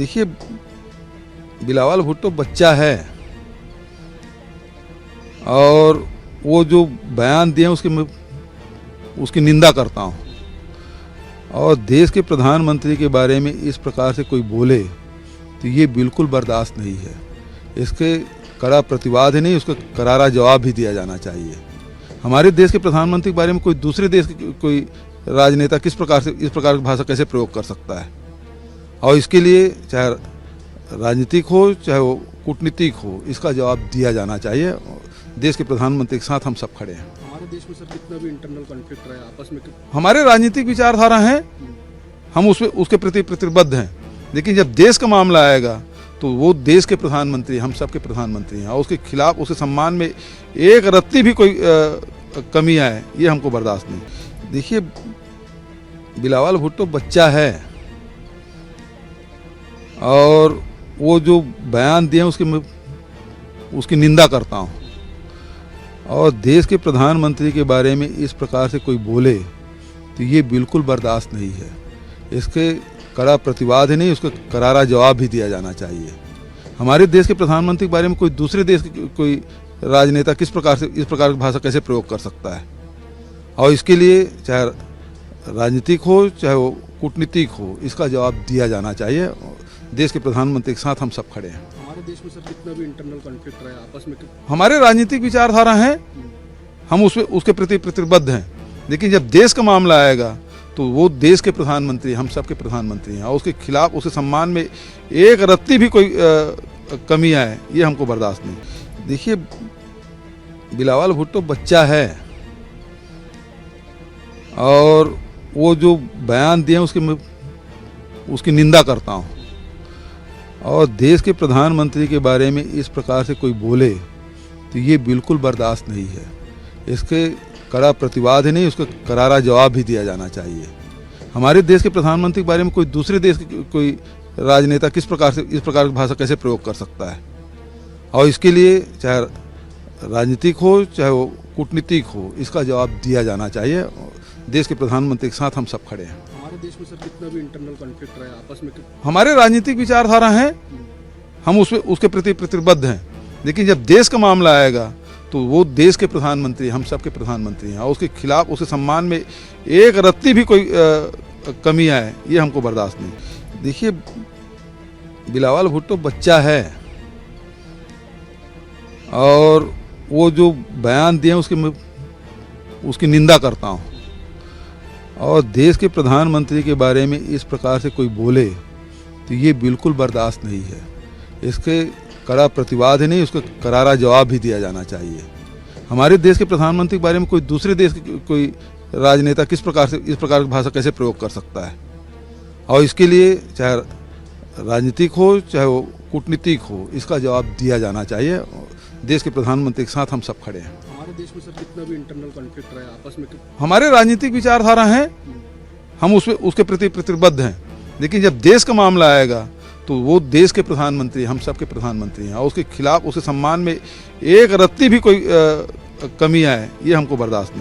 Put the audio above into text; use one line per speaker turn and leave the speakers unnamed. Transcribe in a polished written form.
देखिए, बिलावल भुट्टो बच्चा है और वो जो बयान दिए उसकी निंदा करता हूँ। और देश के प्रधानमंत्री के बारे में इस प्रकार से कोई बोले तो ये बिल्कुल बर्दाश्त नहीं है। इसके कड़ा प्रतिवाद ही नहीं, उसका करारा जवाब भी दिया जाना चाहिए। हमारे देश के प्रधानमंत्री के बारे में कोई दूसरे देश के कोई राजनेता किस प्रकार से इस प्रकार की भाषा कैसे प्रयोग कर सकता है? और इसके लिए चाहे राजनीतिक हो चाहे वो कूटनीतिक हो, इसका जवाब दिया जाना चाहिए। देश के प्रधानमंत्री के साथ हम सब खड़े हैं।
हमारे देश में सर कितना भी इंटरनल कॉन्फ्लिक्ट रहा है आपस में,
हमारे राजनीतिक विचारधारा हैं, हम उसके प्रति प्रतिबद्ध हैं। लेकिन जब देश का मामला आएगा तो वो देश के प्रधानमंत्री, हम सब के प्रधानमंत्री हैं, और उसके खिलाफ, उसके सम्मान में एक रत्ती भी कोई कमी आए, ये हमको बर्दाश्त नहीं। देखिए, बिलावल भुट्टो बच्चा है और वो जो बयान दिए उसकी निंदा करता हूँ। और देश के प्रधानमंत्री के बारे में इस प्रकार से कोई बोले तो ये बिल्कुल बर्दाश्त नहीं है। इसके कड़ा प्रतिवाद ही नहीं, उसका करारा जवाब भी दिया जाना चाहिए। हमारे देश के प्रधानमंत्री के बारे में कोई दूसरे देश के कोई राजनेता किस प्रकार से इस प्रकार की भाषा कैसे प्रयोग कर सकता है? और इसके लिए चाहे राजनीतिक हो चाहे वो कूटनीतिक हो, इसका जवाब दिया जाना चाहिए। देश के प्रधानमंत्री के साथ हम सब खड़े हैं।
हमारे देश में सर कितना भी इंटरनल कॉन्फ्लिक्ट रहा है आपस में,
हमारे राजनीतिक विचारधारा हैं, हम उसके प्रति प्रतिबद्ध हैं। लेकिन जब देश का मामला आएगा तो वो देश के प्रधानमंत्री, हम सब के प्रधानमंत्री हैं, और उसके खिलाफ, उसके सम्मान में एक रत्ती भी कोई कमी आए, ये हमको बर्दाश्त नहीं। देखिए, बिलावल भुट्टो बच्चा है और वो जो बयान दिए उसकी निंदा करता हूँ। और देश के प्रधानमंत्री के बारे में इस प्रकार से कोई बोले तो ये बिल्कुल बर्दाश्त नहीं है। इसके कड़ा प्रतिवाद ही नहीं, उसका करारा जवाब भी दिया जाना चाहिए। हमारे देश के प्रधानमंत्री के बारे में कोई दूसरे देश के कोई राजनेता किस प्रकार से इस प्रकार की भाषा कैसे प्रयोग कर सकता है? और इसके लिए चाहे राजनीतिक हो चाहे वो कूटनीतिक हो, इसका जवाब दिया जाना चाहिए। देश के प्रधानमंत्री के साथ हम सब खड़े हैं।
हमारे देश में सर कितना भी इंटरनल कॉन्फ्लिक्ट रहा है आपस में,
हमारे राजनीतिक विचारधारा हैं, हम उसके प्रति प्रतिबद्ध हैं। लेकिन जब देश का मामला आएगा तो वो देश के प्रधानमंत्री, हम सब के प्रधानमंत्री हैं, और उसके खिलाफ, उसके सम्मान में एक रत्ती भी कोई कमी आए, ये हमको बर्दाश्त नहीं। देखिए, बिलावल भुट्टो बच्चा है और वो जो बयान दिए उसकी निंदा करता हूँ। और देश के प्रधानमंत्री के बारे में इस प्रकार से कोई बोले तो ये बिल्कुल बर्दाश्त नहीं है। इसके कड़ा प्रतिवाद ही नहीं, उसका करारा जवाब भी दिया जाना चाहिए। हमारे देश के प्रधानमंत्री के बारे में कोई दूसरे देश के कोई राजनेता किस प्रकार से इस प्रकार की भाषा कैसे प्रयोग कर सकता है? और इसके लिए चाहे राजनीतिक हो चाहे वो कूटनीतिक हो, इसका जवाब दिया जाना चाहिए। देश के प्रधानमंत्री के साथ हम सब खड़े हैं।
हमारे देश में सर कितना भी इंटरनल कॉन्फ्लिक्ट रहा है आपस में,
हमारे राजनीतिक विचारधारा हैं, हम उसके प्रति प्रतिबद्ध हैं। लेकिन जब देश का मामला आएगा तो वो देश के प्रधानमंत्री, हम सब के प्रधानमंत्री हैं, और उसके खिलाफ, उसके सम्मान में एक रत्ती भी कोई कमी आए, ये हमको बर्दाश्त नहीं।